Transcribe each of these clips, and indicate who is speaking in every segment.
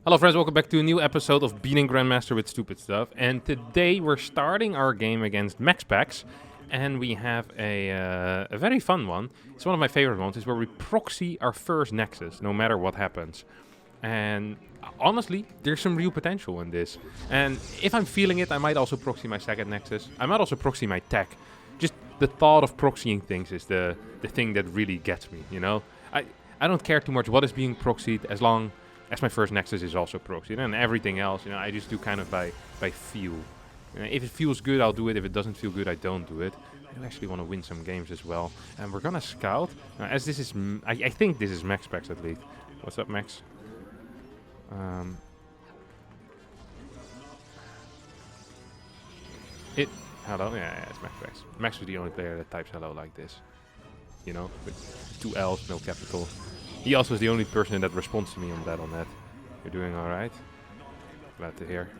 Speaker 1: Hello friends, welcome back to a new episode of Beating Grandmaster with Stupid Stuff. And today we're starting our game against Max Packs. And we have a very fun one. It's one of my favorite ones. It's where we proxy our first Nexus, no matter what happens. And honestly, there's some real potential in this. And if I'm feeling it, I might also proxy my second Nexus. I might also proxy my tech. Just the thought of proxying things is the thing that really gets me, you know? I don't care too much what is being proxied as long as my first Nexus is also proxied. And everything else, you know, I just do kind of by feel. You know, if it feels good, I'll do it. If it doesn't feel good, I don't do it. I actually want to win some games as well. And we're gonna scout. As this is, I think this is Max Packs at least. What's up, Max? Hello? Yeah, it's Max Packs. Max was the only player that types hello like this. You know, with 2 L's, no capital. He also is the only person that responds to me on that. You're doing alright? Glad to hear.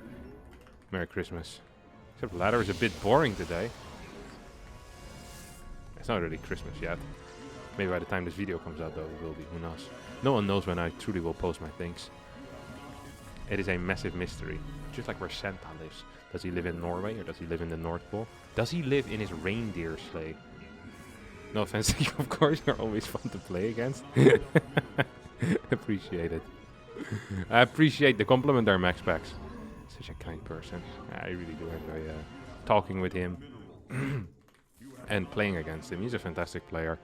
Speaker 1: Merry Christmas. Except the ladder is a bit boring today. It's not really Christmas yet. Maybe by the time this video comes out though, it will be. Who knows? No one knows when I truly will post my things. It is a massive mystery. Just like where Santa lives. Does he live in Norway or does he live in the North Pole? Does he live in his reindeer sleigh? No offense to you, of course, you're always fun to play against. Appreciate it. I appreciate the compliment there, Max Packs. Such a kind person. I really do enjoy talking with him and playing against him. He's a fantastic player.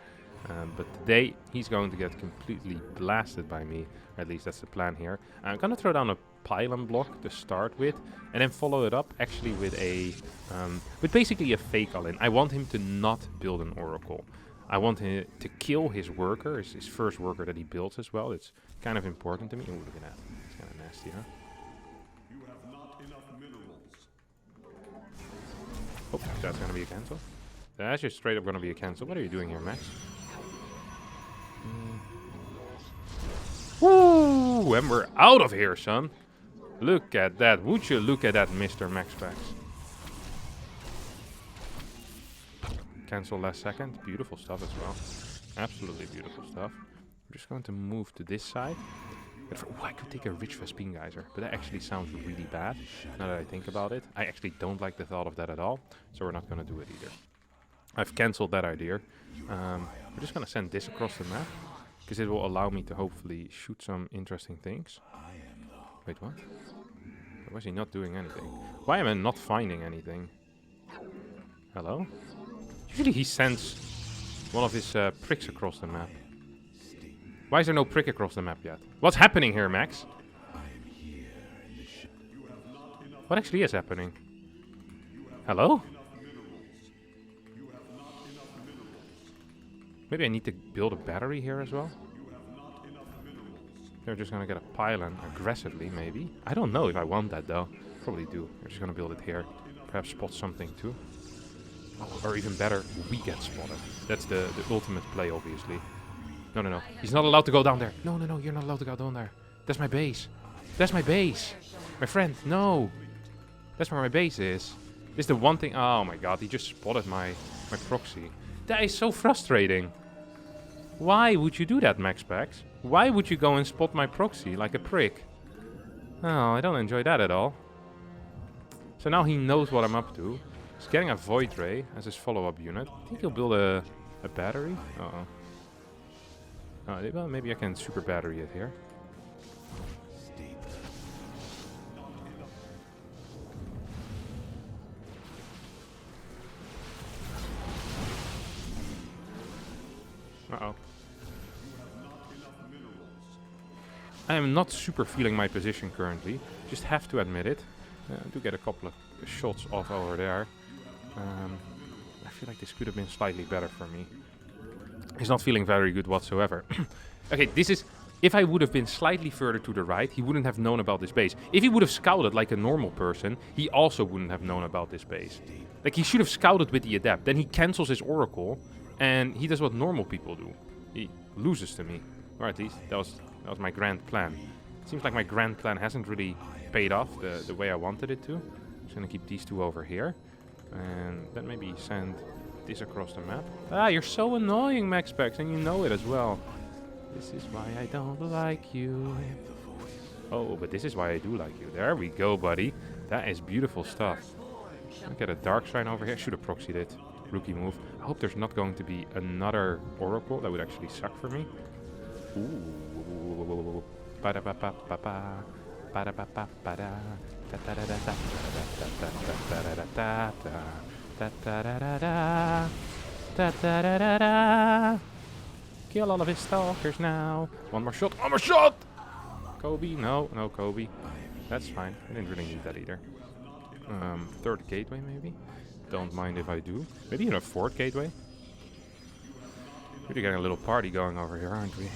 Speaker 1: But today, he's going to get completely blasted by me. At least that's the plan here. I'm going to throw down a pylon block to start with, and then follow it up actually with with basically a fake all-in. I want him to not build an oracle. I want him to kill his worker, his first worker that he builds as well. It's kind of important to me. Oh, look at that. It's kind of nasty, huh? You have not enough minerals. Oh, that's going to be a cancel. That's just straight up going to be a cancel. What are you doing here, Max? Woo! And we're out of here, son. Look at that. Would you look at that, Mr. Max Packs? Cancel last second. Beautiful stuff as well. Absolutely beautiful stuff. I'm just going to move to this side. I could take a rich Vespine Geyser, but that actually sounds really bad now that I think about it. I actually don't like the thought of that at all, so we're not going to do it either. I've cancelled that idea. We're just going to send this across the map, because it will allow me to hopefully shoot some interesting things. Wait, what? Why is he not doing anything? Why am I not finding anything? Hello? Usually he sends one of his pricks across the map. Why is there no prick across the map yet? What's happening here, Max? What actually is happening? Hello? Maybe I need to build a battery here as well? They're just gonna get a pylon aggressively, maybe. I don't know if I want that though. Probably do. We're just gonna build it here. Perhaps spot something too. Oh, or even better, we get spotted. That's the ultimate play, obviously. No. He's not allowed to go down there. No, you're not allowed to go down there. That's my base. That's my base. My friend, no. That's where my base is. This is the one thing. Oh my god, he just spotted my proxy. That is so frustrating. Why would you do that, Max Packs? Why would you go and spot my proxy like a prick? Oh, I don't enjoy that at all. So now he knows what I'm up to. He's getting a Void Ray as his follow-up unit. I think he'll build a battery. Uh-oh. Oh, well, maybe I can super battery it here. Uh-oh. I am not super feeling my position currently. Just have to admit it. I do get a couple of shots off over there. I feel like this could have been slightly better for me. He's not feeling very good whatsoever. Okay, this is... If I would have been slightly further to the right, he wouldn't have known about this base. If he would have scouted like a normal person, he also wouldn't have known about this base. Like, he should have scouted with the adept. Then he cancels his oracle, and he does what normal people do. He loses to me. Or at least, that was my grand plan. It seems like my grand plan hasn't really paid off the way I wanted it to. I'm just gonna keep these two over here. And then maybe send this across the map. Ah, you're so annoying, Max Packs, and you know it as well. This is why I don't like you. Oh, but this is why I do like you. There we go, buddy. That is beautiful stuff. Look at a Dark Shrine over here. Should have proxied it. Rookie move. I hope there's not going to be another Oracle. That would actually suck for me. Ooh. Ba-da-ba-ba-ba-ba. Ba-da-ba-ba-ba-da. Da-da-da-da-da. Kill all of his stalkers now. One more shot. One more shot! Kobe. No, no Kobe. That's fine. I didn't really need that either. Third gateway maybe? Don't mind if I do. Maybe even a fourth gateway? We're getting a little party going over here, aren't we?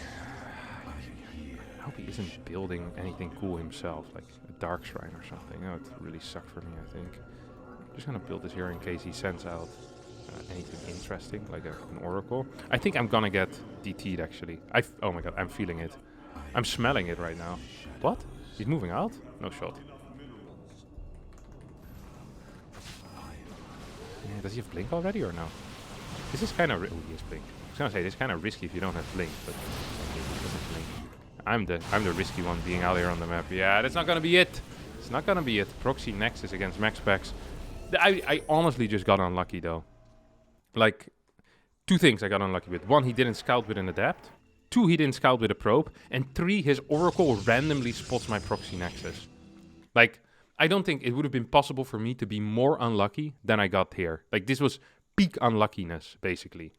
Speaker 1: I hope he isn't building anything cool himself, like a Dark Shrine or something. That would really suck for me, I think. I'm just gonna build this here in case he sends out anything interesting, like an Oracle. I think I'm gonna get DT'd actually. Oh my god, I'm feeling it. I'm smelling it right now. What? He's moving out? No shot. Yeah, does he have Blink already or no? This is kind of... Oh, he has Blink. I was gonna say, this is kind of risky if you don't have Blink, but... Okay, he doesn't Blink. I'm the risky one being out here on the map. Yeah, that's not gonna be it. It's not gonna be it. Proxy Nexus against Max Packs. I honestly just got unlucky though. Like, two things I got unlucky with. One, he didn't scout with an Adept. Two, he didn't scout with a Probe. And three, his Oracle randomly spots my Proxy Nexus. Like, I don't think it would have been possible for me to be more unlucky than I got here. Like, this was peak unluckiness, basically.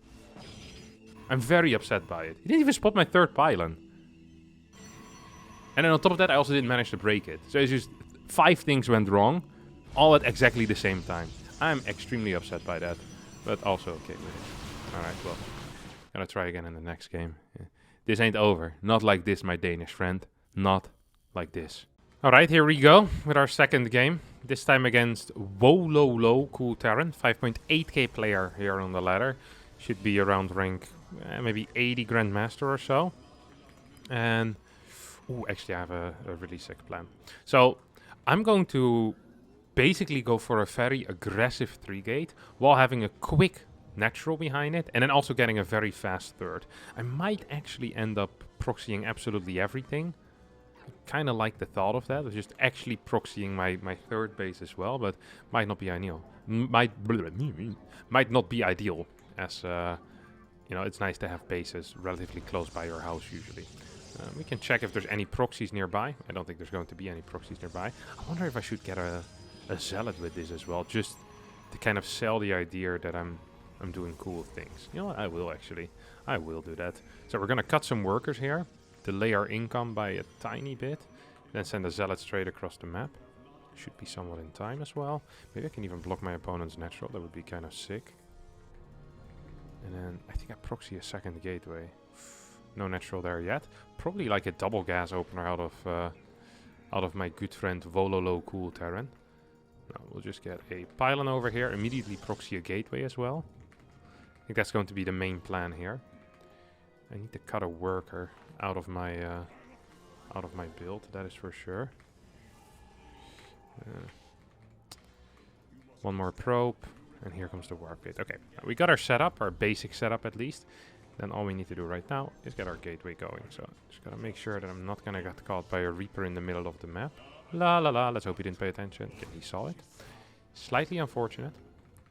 Speaker 1: I'm very upset by it. He didn't even spot my third pylon. And then on top of that, I also didn't manage to break it. So it's just 5 things went wrong, all at exactly the same time. I'm extremely upset by that, but also okay with it. Alright, well, gonna try again in the next game. Yeah. This ain't over. Not like this, my Danish friend. Not like this. Alright, here we go with our second game. This time against Wololo Cool Terran, 5.8k player here on the ladder. Should be around rank maybe 80 Grandmaster or so. And, ooh, actually I have a really sick plan. So, I'm going to basically go for a very aggressive 3-gate while having a quick natural behind it, and then also getting a very fast third. I might actually end up proxying absolutely everything. I kind of like the thought of that, of just actually proxying my third base as well, but might not be ideal. Might not be ideal, as you know, it's nice to have bases relatively close by your house usually. We can check if there's any proxies nearby. I don't think there's going to be any proxies nearby. I wonder if I should get a zealot with this as well, just to kind of sell the idea that I'm doing cool things. You know what? I will actually. I will do that. So we're going to cut some workers here, delay our income by a tiny bit, then send a zealot straight across the map. Should be somewhat in time as well. Maybe I can even block my opponent's natural. That would be kind of sick. And then I think I proxy a second gateway. No natural there yet. Probably like a double gas opener out of my good friend Wololo Cool Terran. Now we'll just get a pylon over here. Immediately proxy a gateway as well. I think that's going to be the main plan here. I need to cut a worker out of my build. That is for sure. One more probe, and here comes the warp gate. Okay, we got our setup, our basic setup at least. Then all we need to do right now is get our gateway going. So just gotta make sure that I'm not gonna get caught by a Reaper in the middle of the map. La la la, let's hope he didn't pay attention. Okay, he saw it. Slightly unfortunate,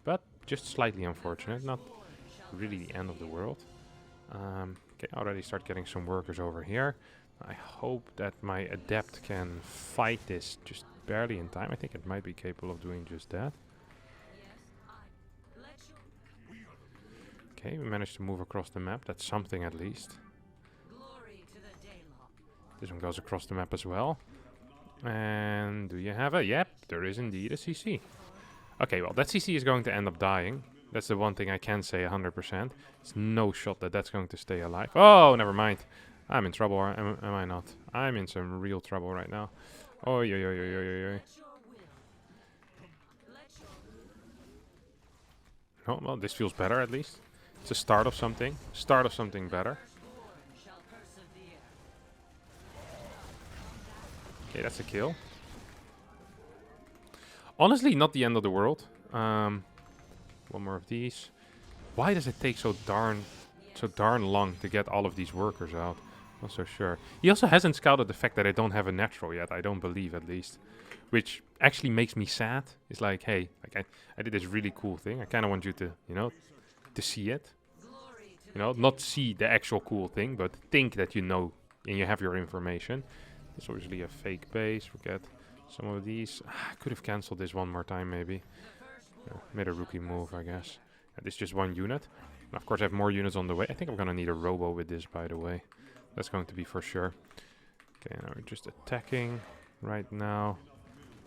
Speaker 1: but just slightly unfortunate. Not really the end of the world. Okay, already start getting some workers over here. I hope that my Adept can fight this just barely in time. I think it might be capable of doing just that. Okay, we managed to move across the map. That's something at least. This one goes across the map as well. And do you have a... Yep, there is indeed a CC. Okay, well, that CC is going to end up dying. That's the one thing I can say 100%. It's no shot that that's going to stay alive. Oh, never mind. I'm in trouble, am I not? I'm in some real trouble right now. Oh, yo. Oh, well, this feels better at least. It's a start of something. Start of something better. Okay, that's a kill. Honestly, not the end of the world. One more of these. Why does it take so darn long to get all of these workers out? Not so sure. He also hasn't scouted the fact that I don't have a natural yet. I don't believe, at least. Which actually makes me sad. It's like, hey, like I did this really cool thing. I kind of want you to, you know, to see it. You know, not see the actual cool thing, but think that you know and you have your information. It's obviously a fake base. Forget some of these. I could have cancelled this one more time, maybe. Made a rookie move, I guess. This is just one unit. And of course, I have more units on the way. I think I'm going to need a robo with this, by the way. That's going to be for sure. Okay, now we're just attacking right now.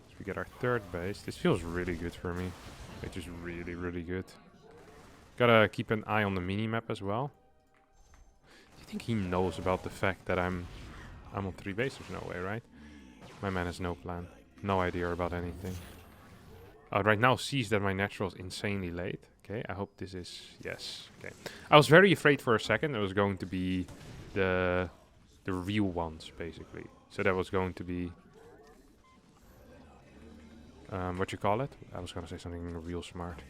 Speaker 1: So we get our third base. This feels really good for me. It's just really, really good. Gotta keep an eye on the mini-map as well. Do you think he knows about the fact that I'm on 3 bases? No way, right? My man has no plan. No idea about anything. Right now sees that my natural is insanely late. Okay, I hope this is... Yes, okay. I was very afraid for a second it was going to be the real ones, basically. So that was going to be... what you call it? I was going to say something real smart.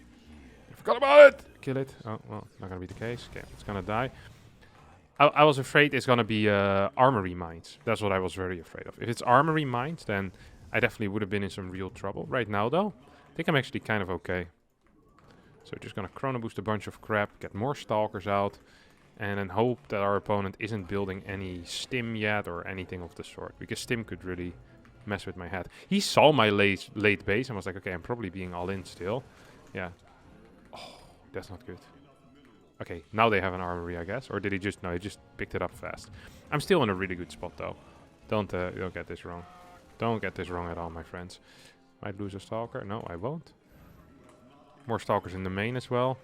Speaker 1: I forgot about it! Kill it. Oh, well, not going to be the case. Okay, it's going to die. I was afraid it's going to be armory mines. That's what I was very afraid of. If it's armory mines, then I definitely would have been in some real trouble. Right now, though, I think I'm actually kind of okay. So just going to chrono boost a bunch of crap, get more stalkers out, and then hope that our opponent isn't building any stim yet or anything of the sort. Because stim could really mess with my head. He saw my late base and was like, okay, I'm probably being all in still. Yeah. Oh, that's not good. Okay, now they have an armory, I guess. Or did he just... No, he just picked it up fast. I'm still in a really good spot, though. Don't get this wrong. Don't get this wrong at all, my friends. Might lose a stalker. No, I won't. More stalkers in the main as well.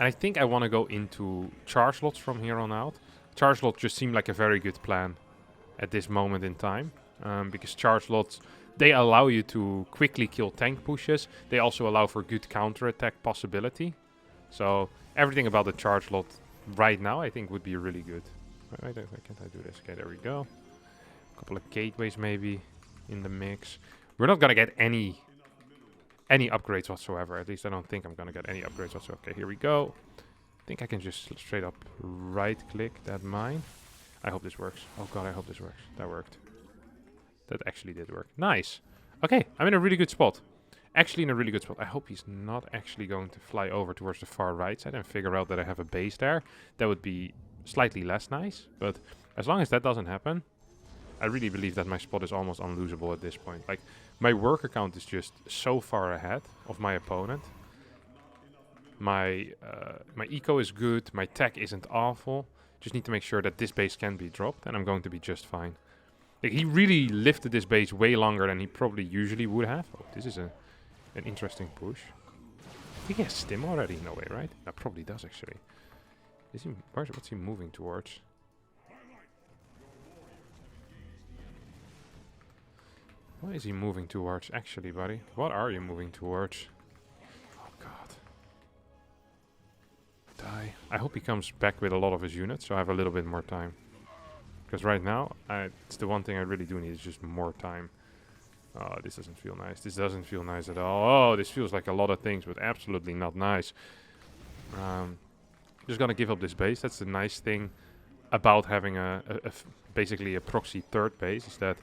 Speaker 1: And I think I want to go into charge lots from here on out. Charge lots just seem like a very good plan at this moment in time. Because charge lots, they allow you to quickly kill tank pushes. They also allow for good counter-attack possibility. So everything about the charge lot right now I think would be really good. Why can't I do this? Okay, there we go. A couple of gateways maybe in the mix. We're not going to get any upgrades whatsoever. At least I don't think I'm going to get any upgrades whatsoever. Okay, here we go. I think I can just straight up right-click that mine. I hope this works. Oh god, I hope this works. That worked. That actually did work. Nice. Okay, I'm in a really good spot. Actually in a really good spot. I hope he's not actually going to fly over towards the far right side and figure out that I have a base there. That would be slightly less nice. But as long as that doesn't happen, I really believe that my spot is almost unlosable at this point. Like, my worker count is just so far ahead of my opponent. My eco is good. My tech isn't awful. Just need to make sure that this base can be dropped, and I'm going to be just fine. Like, he really lifted this base way longer than he probably usually would have. Oh, this is an interesting push. I think he has stim already. No way, right? That probably does, actually. Is he? What's he moving towards? What is he moving towards, actually, buddy? What are you moving towards? Oh, God. Die. I hope he comes back with a lot of his units, so I have a little bit more time. Because right now, it's the one thing I really do need, is just more time. Oh, this doesn't feel nice. This doesn't feel nice at all. Oh, this feels like a lot of things, but absolutely not nice. Just gonna give up this base. That's the nice thing about having basically a proxy third base, is that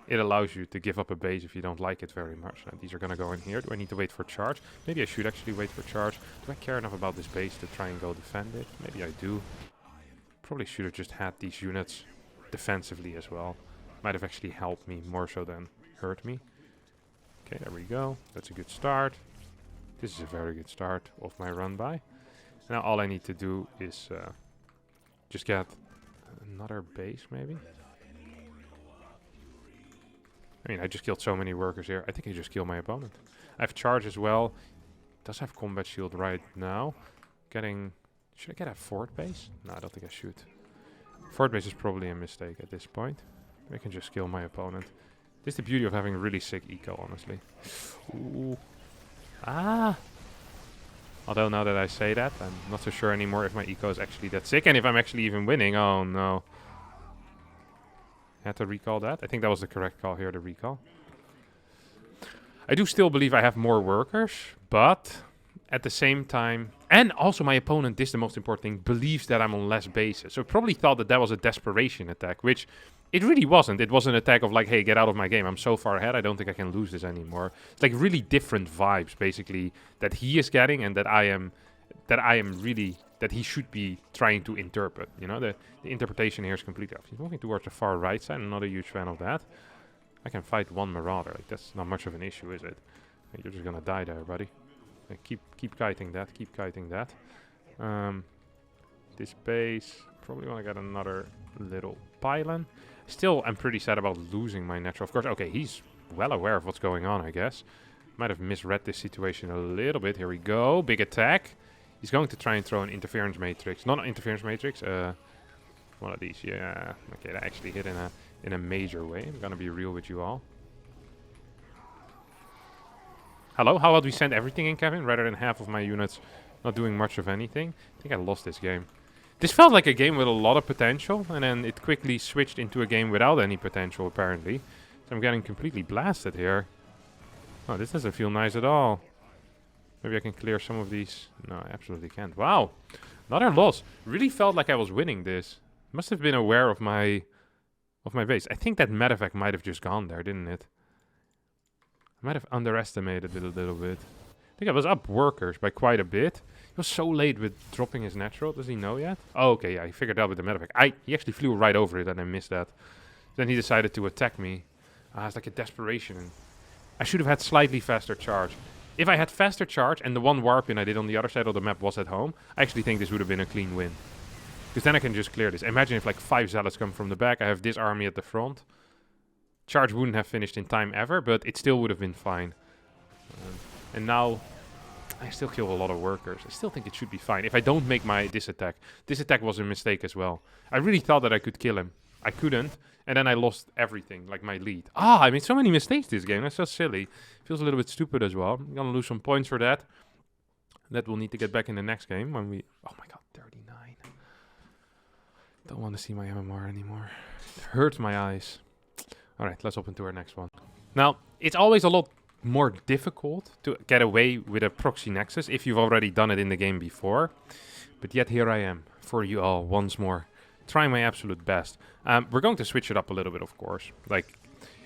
Speaker 1: it allows you to give up a base if you don't like it very much. Now, these are going to go in here. Do I need to wait for charge? Maybe I should actually wait for charge. Do I care enough about this base to try and go defend it? Maybe I do. Probably should have just had these units defensively as well. Might have actually helped me more so than hurt me. Okay, there we go. That's a good start. This is a very good start of my run by. Now all I need to do is just get another base maybe. I mean, I just killed so many workers here. I think I just killed my opponent. I have charge as well. Does have combat shield right now. Should I get a fort base? No, I don't think I should. Fort base is probably a mistake at this point. I can just kill my opponent. This is the beauty of having really sick eco, honestly. Ooh. Ah! Although now that I say that, I'm not so sure anymore if my eco is actually that sick. And if I'm actually even winning. Oh, no. Had to recall that. I think that was the correct call here, the recall. I do still believe I have more workers, but at the same time, And also my opponent, this is the most important thing, believes that I'm on less bases. So probably thought that that was a desperation attack, which it really wasn't. It was an attack of like, hey, get out of my game. I'm so far ahead, I don't think I can lose this anymore. It's like really different vibes, basically, that he is getting and that I am really, that he should be trying to interpret. You know, the interpretation here is completely off. He's moving towards the far right side. I'm not a huge fan of that. I can fight one Marauder. Like, that's not much of an issue, is it? You're just gonna die there, buddy. Keep kiting that. Keep kiting that. This base. Probably want to get another little pylon. Still, I'm pretty sad about losing my natural. Of course, okay, he's well aware of what's going on, I guess. Might have misread this situation a little bit. Here we go. Big attack. He's going to try and throw an interference matrix. Not an interference matrix. One of these. Yeah. Okay, that actually hit in a major way. I'm gonna be real with you all. Hello, how about we send everything in, Kevin, rather than half of my units not doing much of anything? I think I lost this game. This felt like a game with a lot of potential, and then it quickly switched into a game without any potential, apparently. So I'm getting completely blasted here. Oh, this doesn't feel nice at all. Maybe I can clear some of these. No, I absolutely can't. Wow, another loss. Really felt like I was winning this. Must have been aware of my base. I think that medevac might have just gone there, didn't it? I might have underestimated it a little bit. I think I was up workers by quite a bit. He was so late with dropping his natural. Does he know yet? Oh, okay, yeah, he figured out with the medevac. He actually flew right over it and I missed that. Then he decided to attack me. It's like a desperation. I should have had slightly faster charge. If I had faster charge and the one warp in I did on the other side of the map was at home, I actually think this would have been a clean win. Because then I can just clear this. Imagine if like 5 zealots come from the back. I have this army at the front. Charge wouldn't have finished in time ever, but it still would have been fine. And now, I still kill a lot of workers. I still think it should be fine. If I don't make this attack. This attack was a mistake as well. I really thought that I could kill him. I couldn't. And then I lost everything, like my lead. I made so many mistakes this game. That's so silly. Feels a little bit stupid as well. I'm going to lose some points for that. That we'll need to get back in the next game when we... Oh my god, 39. Don't want to see my MMR anymore. It hurts my eyes. Alright, let's open to our next one. Now, it's always a lot more difficult to get away with a Proxy Nexus if you've already done it in the game before. But yet here I am, for you all, once more. Trying my absolute best. We're going to switch it up a little bit, of course. Like,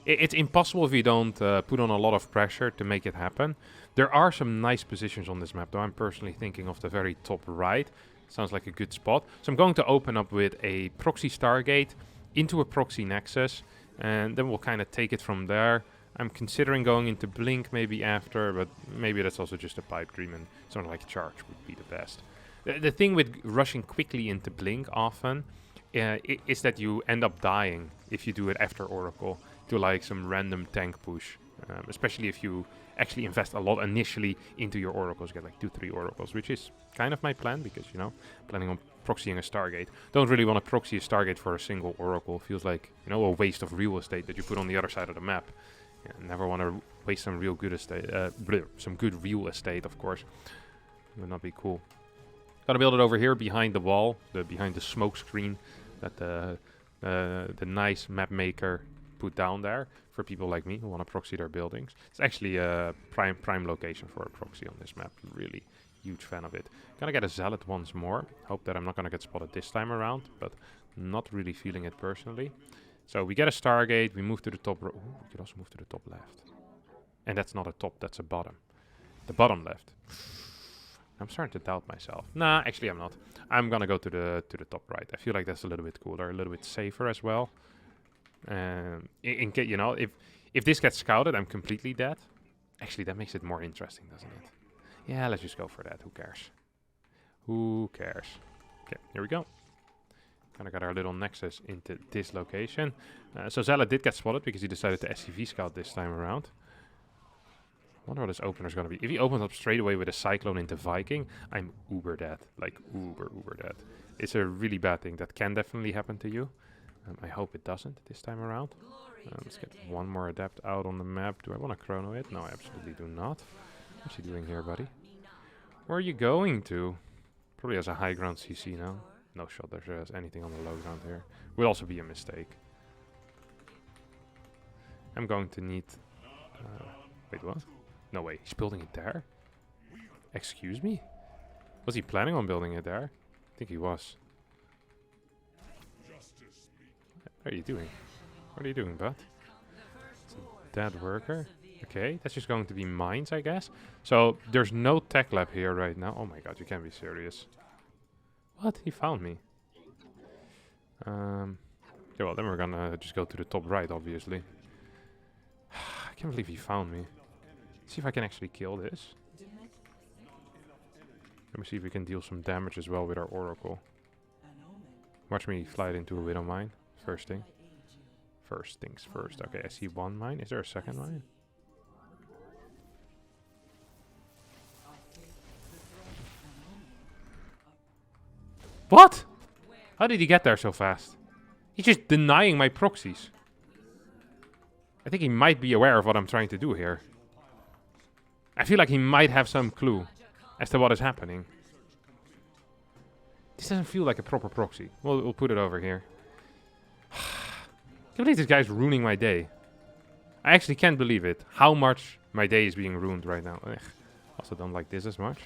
Speaker 1: it's impossible if you don't put on a lot of pressure to make it happen. There are some nice positions on this map, though I'm personally thinking of the very top right. Sounds like a good spot. So I'm going to open up with a Proxy Stargate into a Proxy Nexus. And then we'll kind of take it from there. I'm considering going into Blink maybe after, but maybe that's also just a pipe dream and something like Charge would be the best. The thing with rushing quickly into Blink often is that you end up dying if you do it after Oracle to like some random tank push. Especially if you actually invest a lot initially into your Oracles, get like 2-3 Oracles, which is kind of my plan because, you know, planning on proxying a Stargate. Don't really want to proxy a Stargate for a single Oracle. Feels like, you know, a waste of real estate that you put on the other side of the map. Yeah, never want to waste some real good estate, some good real estate, of course. Would not be cool. Gotta build it over here behind the wall, behind the smoke screen that the nice map maker put down there for people like me who want to proxy their buildings. It's actually a prime location for a proxy on this map. Really huge fan of it. Gonna get a Zealot once more. Hope that I'm not gonna get spotted this time around, but not really feeling it personally. So we get a Stargate, we move to the top. Ooh, we could also move to the top left. And that's not a top, that's a bottom. The bottom left. I'm starting to doubt myself. Nah, actually I'm not. I'm gonna go to the top right. I feel like that's a little bit cooler, a little bit safer as well. In case, you know, if this gets scouted, I'm completely dead. Actually, that makes it more interesting, doesn't it? Yeah, let's just go for that. Who cares? Who cares? Okay, here we go. Kind of got our little nexus into this location. So Zella did get spotted because he decided to SCV scout this time around. Wonder what his opener is going to be. If he opens up straight away with a Cyclone into Viking, I'm uber dead. Like, uber dead. It's a really bad thing. That can definitely happen to you. I hope it doesn't this time around. Let's get one more Adept out on the map. Do I want to chrono it? No, I absolutely do not. What's he doing here, buddy? Where are you going to? Probably has a high ground CC now. No shot there's anything on the low ground here. Would also be a mistake. I'm going to need... wait, what? No way, he's building it there? Excuse me? Was he planning on building it there? I think he was. What are you doing? What are you doing, bud? It's a dead worker. Okay, that's just going to be mines, I guess. So, there's no tech lab here right now. Oh my god, you can't be serious. What? He found me. Okay, well, then we're gonna just go to the top right, obviously. I can't believe he found me. See if I can actually kill this. Let me see if we can deal some damage as well with our Oracle. Watch me slide into a Widow Mine. First thing. First things first. Okay, I see one mine. Is there a second mine? What? How did he get there so fast? He's just denying my proxies. I think he might be aware of what I'm trying to do here. I feel like he might have some clue as to what is happening. This doesn't feel like a proper proxy. We'll put it over here. I can't believe this guy's ruining my day. I actually can't believe it. How much my day is being ruined right now. Ugh. Also don't like this as much.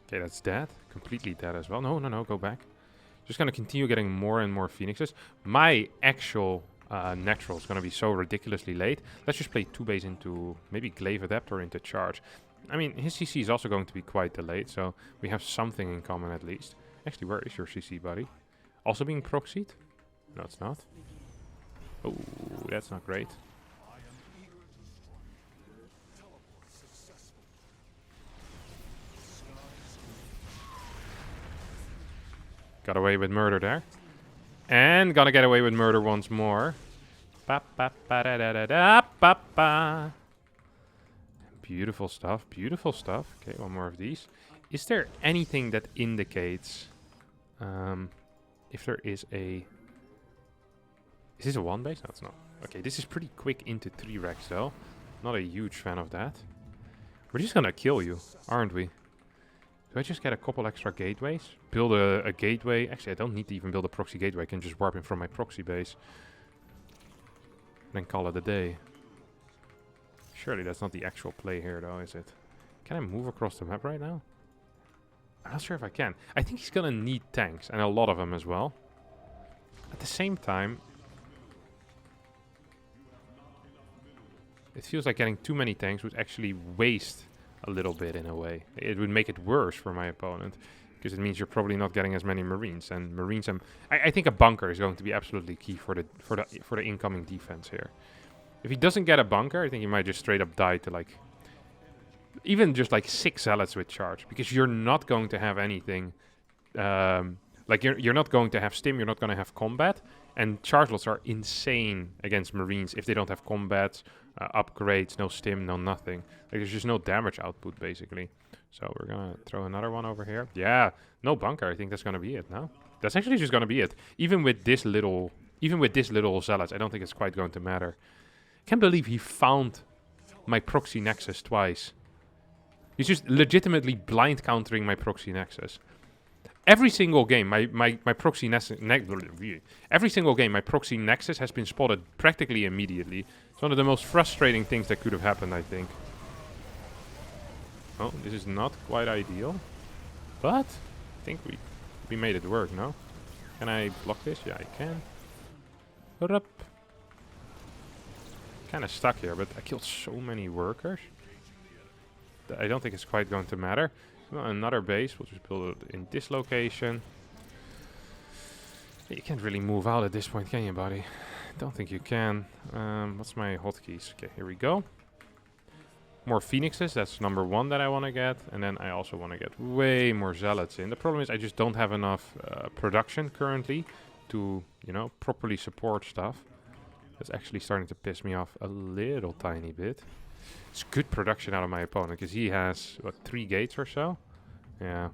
Speaker 1: Okay, that's dead. Completely dead as well. No, no, no, go back. Just gonna continue getting more and more phoenixes. My actual natural is gonna be so ridiculously late. Let's just play 2 base into maybe Glaive Adept or into Charge. I mean, his CC is also going to be quite delayed, so we have something in common at least. Actually, where is your CC, buddy? Also being proxied? No, it's not. Oh, that's not great. Got away with murder there. And gonna get away with murder once more. Ba, ba, ba, da, da, da, da, ba, ba. Beautiful stuff, beautiful stuff. Okay, one more of these. Is there anything that indicates if there is a... Is this a 1 base? No, it's not. Okay, this is pretty quick into 3 racks though. Not a huge fan of that. We're just gonna kill you, aren't we? Do I just get a couple extra gateways? Build a gateway. Actually, I don't need to even build a proxy gateway. I can just warp in from my proxy base. Then call it a day. Surely that's not the actual play here though, is it? Can I move across the map right now? I'm not sure if I can. I think he's gonna need tanks, and a lot of them as well. At the same time, it feels like getting too many tanks would actually waste a little bit in a way. It would make it worse for my opponent, because it means you're probably not getting as many Marines. And Marines, I think a bunker is going to be absolutely key for the incoming defense here. If he doesn't get a bunker, I think he might just straight up die to like even just like 6 zealots with charge, because you're not going to have anything. Like you're not going to have stim, you're not going to have combat, and chargelets are insane against Marines if they don't have combat, upgrades, no stim, no nothing. Like there's just no damage output basically. So we're gonna throw another one over here. Yeah, no bunker. I think that's gonna be it now. That's actually just gonna be it. Even with this little zealots, I don't think it's quite going to matter. Can't believe he found my Proxy Nexus twice. He's just legitimately blind countering my Proxy Nexus. Every single game, my Proxy Nexus... Every single game, my Proxy Nexus has been spotted practically immediately. It's one of the most frustrating things that could have happened, I think. Oh, this is not quite ideal. But I think we made it work, no? Can I block this? Yeah, I can. Hold up. Kind of stuck here, but I killed so many workers. I don't think it's quite going to matter. Well, another base. We'll just build it in this location. You can't really move out at this point, can you, buddy? Don't think you can. What's my hotkeys? Okay, here we go. More phoenixes. That's number 1 that I want to get. And then I also want to get way more zealots in. The problem is I just don't have enough production currently to, you know, properly support stuff. That's actually starting to piss me off a little tiny bit. It's good production out of my opponent, because he has, what, 3 gates or so? Yeah.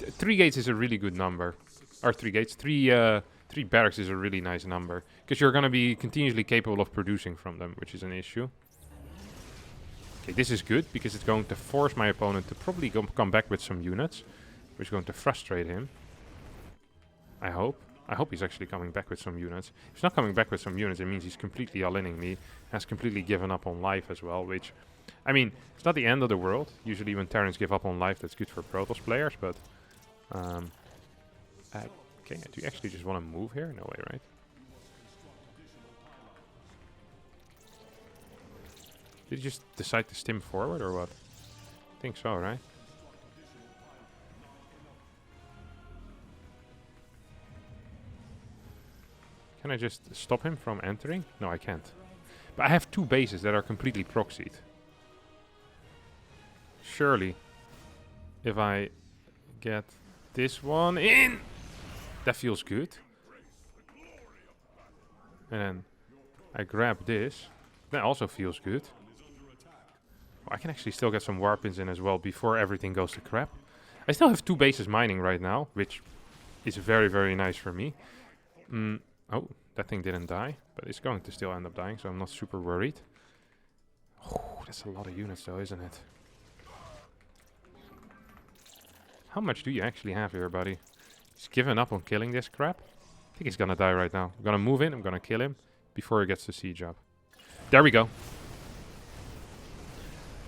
Speaker 1: 3 gates is a really good number. Or 3 gates. 3 barracks is a really nice number, because you're going to be continuously capable of producing from them, which is an issue. Okay, this is good, because it's going to force my opponent to probably come back with some units, which is going to frustrate him. I hope. I hope he's actually coming back with some units. If he's not coming back with some units, it means he's completely all-inning me. Has completely given up on life as well, which... I mean, it's not the end of the world. Usually when Terrans give up on life, that's good for Protoss players, but... okay, do you actually just want to move here? No way, right? Did you just decide to stim forward or what? I think so, right? Can I just stop him from entering? No, I can't. But I have 2 bases that are completely proxied. Surely, if I get this one in, that feels good. And then I grab this. That also feels good. Oh, I can actually still get some warpins in as well before everything goes to crap. I still have 2 bases mining right now, which is very, very nice for me. Oh, that thing didn't die, but it's going to still end up dying, so I'm not super worried. Oh, that's a lot of units though, isn't it? How much do you actually have here, buddy? He's given up on killing this crap. I think he's gonna die right now. I'm gonna move in, I'm gonna kill him before he gets the siege up. There we go.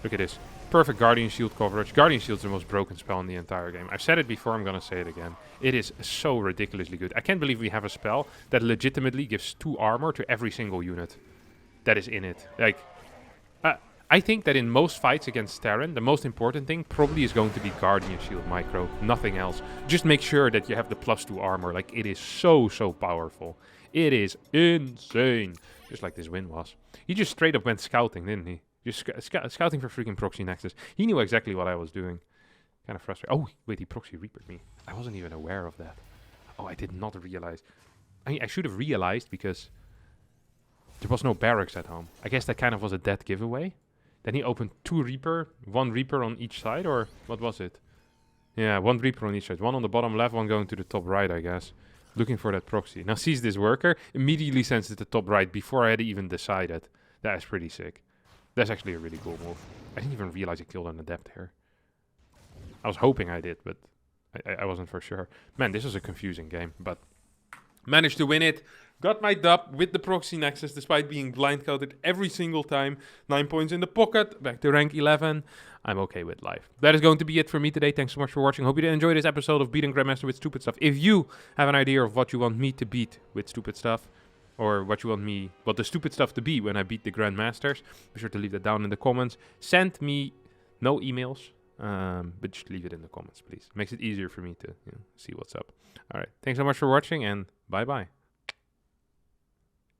Speaker 1: Look at this. Perfect Guardian Shield coverage. Guardian Shield is the most broken spell in the entire game. I've said it before, I'm gonna say it again. It is so ridiculously good. I can't believe we have a spell that legitimately gives 2 armor to every single unit that is in it. Like, I think that in most fights against Terran, the most important thing probably is going to be Guardian Shield Micro. Nothing else. Just make sure that you have the +2 armor. Like, it is so, so powerful. It is insane. Just like this win was. He just straight up went scouting, didn't he? Just scouting for freaking Proxy Nexus. He knew exactly what I was doing. Kind of frustrating. Oh, wait, he Proxy Reapered me. I wasn't even aware of that. Oh, I did not realize. I mean, I should have realized because there was no barracks at home. I guess that kind of was a dead giveaway. Then he opened 2 Reaper, 1 Reaper on each side, or what was it? Yeah, 1 Reaper on each side. 1 on the bottom left, 1 going to the top right, I guess. Looking for that proxy. Now sees this worker, immediately sends it to the top right before I had even decided. That is pretty sick. That's actually a really cool move. I didn't even realize I killed an adept here. I was hoping I did, but I wasn't for sure. Man, this was a confusing game, but managed to win it. Got my dub with the Proxy Nexus despite being blind counted every single time. 9 points in the pocket, back to rank 11. I'm okay with life. That is going to be it for me today. Thanks so much for watching. Hope you did enjoy this episode of Beating Grandmaster with Stupid Stuff. If you have an idea of what you want me to beat with Stupid Stuff, or what you want me, what the stupid stuff to be when I beat the Grandmasters, be sure to leave that down in the comments. Send me no emails, but just leave it in the comments, please. Makes it easier for me to see what's up. All right. Thanks so much for watching, and bye-bye.